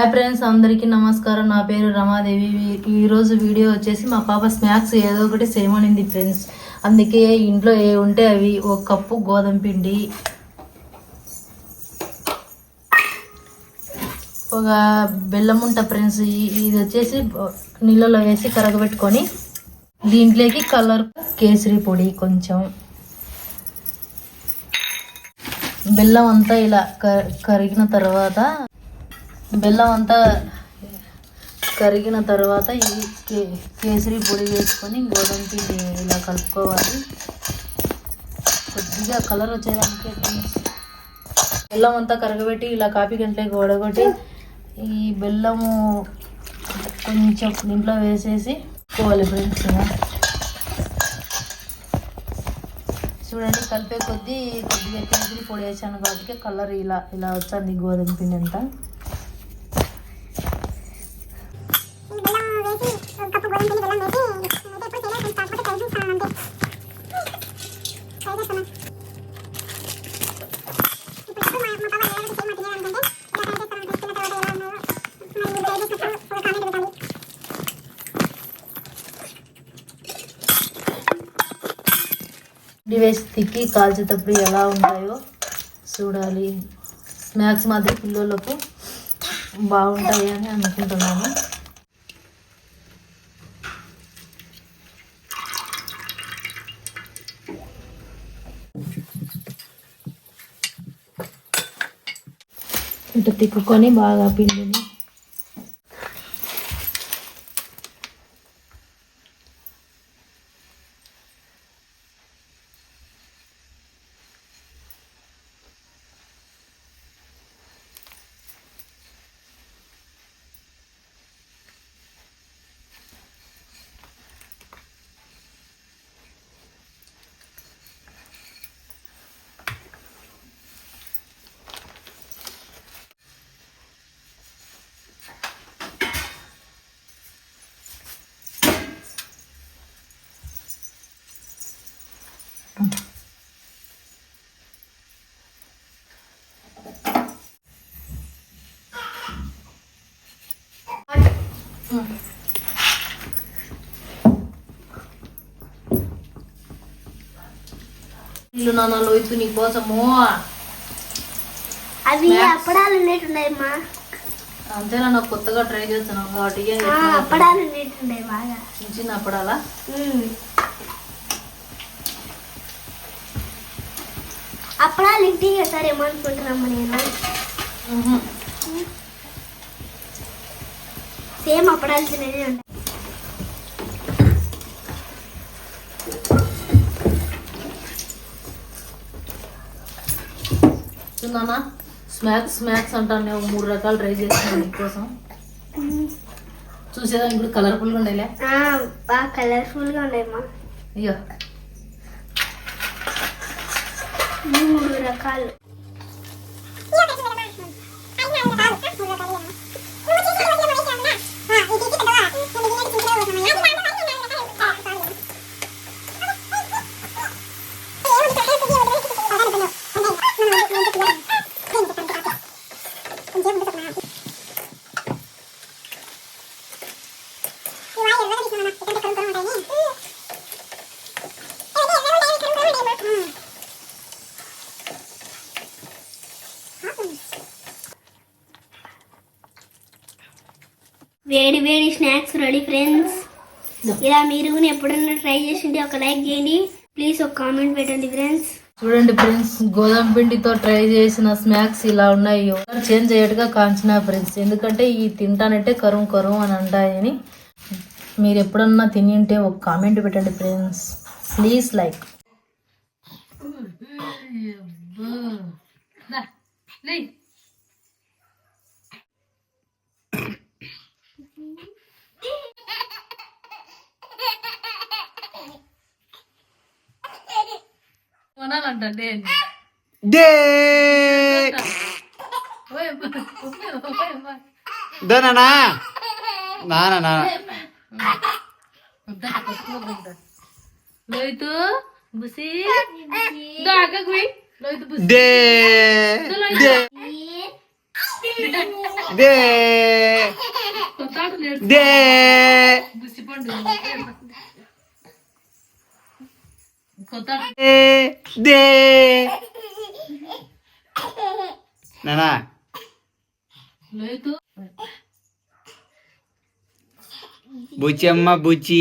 Hi friends, అందరికీ నమస్కారం. నా పేరు రమాదేవి. ఈరోజు వీడియో వచ్చేసి మా పాప స్నాక్స్ ఏదో ఒకటి చేయమనింది ఫ్రెండ్స్. అందుకే ఇంట్లో ఏ ఉంటే అవి, ఒక కప్పు గోధుమ పిండి, ఒక బెల్లం ఉంట ఫ్రెండ్స్. ఇది వచ్చేసి నీళ్ళలో వేసి కరగబెట్టుకొని దీంట్లోకి కలర్ కేసరి పొడి, కొంచెం బెల్లం అంతా ఇలా కరిగిన తర్వాత ఈ కేసరి పొడి వేసుకొని గోధుమ పిండి ఇలా కలుపుకోవాలి. కొద్దిగా కలర్ వచ్చేదానికి బెల్లం అంతా కరగబెట్టి ఇలా కాపీ గంటలోకి వడగొట్టి ఈ బెల్లము కొంచెం దీంట్లో వేసేసి పోవాలి ఫ్రెండ్స్. చూడండి, కలిపే కొద్దిగా కేసరి పొడి వేసాను కాబట్టి కలర్ ఇలా వచ్చింది గోధుమ పిండి అంతా. వేసి తిక్కి కాల్చేటప్పుడు ఎలా ఉంటాయో చూడాలి. స్నాక్స్ మాదిరి పిల్లలకు బాగుంటాయి అని అనుకుంటున్నాను. ఇటు తిక్కుకొని బాగా పిండిని ఇల్లు నాన్న లోతు నీ కోసము అవి అప్పడాలు ఉన్నట్టున్నాయమ్మా. అంతేనా, నాకు కొత్తగా ట్రై చేస్తున్నాను కాబట్టి అప్పడాలు ఉన్నట్టున్నాయి బాగా. చిన్న అప్పడాలా? అప్పడాలు ఇంటికి వేస్తారేమో అనుకుంటున్నాము. నేను సేమ్ అప్పడాలు తినేది ఉంటాయి. చూడన్నా, స్నాక్స్ అంటాను. నేను 3 రకాలు ట్రై చేస్తున్నాను నీకోసం. చూసేదానికి కూడా కలర్ఫుల్గా ఉండేలే, బాగా కలర్ఫుల్గా ఉన్నాయమ్మా. ఇక 3 రకాలు. వేడి వేడి స్నాక్స్ రెడీ ఫ్రెండ్స్. ఇలా మీరు కూడా ఎప్పుడన్నా ట్రై చేసింటే ఒక లైక్ చేయండి ప్లీజ్, ఒక కామెంట్ పెట్టండి ఫ్రెండ్స్. చూడండి ఫ్రెండ్స్, గోధుమ పిండితో ట్రై చేసిన స్నాక్స్ ఇలా ఉన్నాయి. చేంజ్ అయ్యేట్టుగా కాంచిన ఫ్రెండ్స్, ఎందుకంటే ఈ తింటానంటే కరుం అని అంటాయని. మీరు ఎప్పుడన్నా తినింటే ఒక కామెంట్ పెట్టండి ఫ్రెండ్స్, ప్లీజ్ లైక్. లోయితు బుసి దాగకు లోయితు బుసి దే దే దే కొత్త ఆట నేర్చు. దే బుచ్చిపండు కొత్త ఆట. దే నానా లేదు బుచ్చి అమ్మ బుచ్చి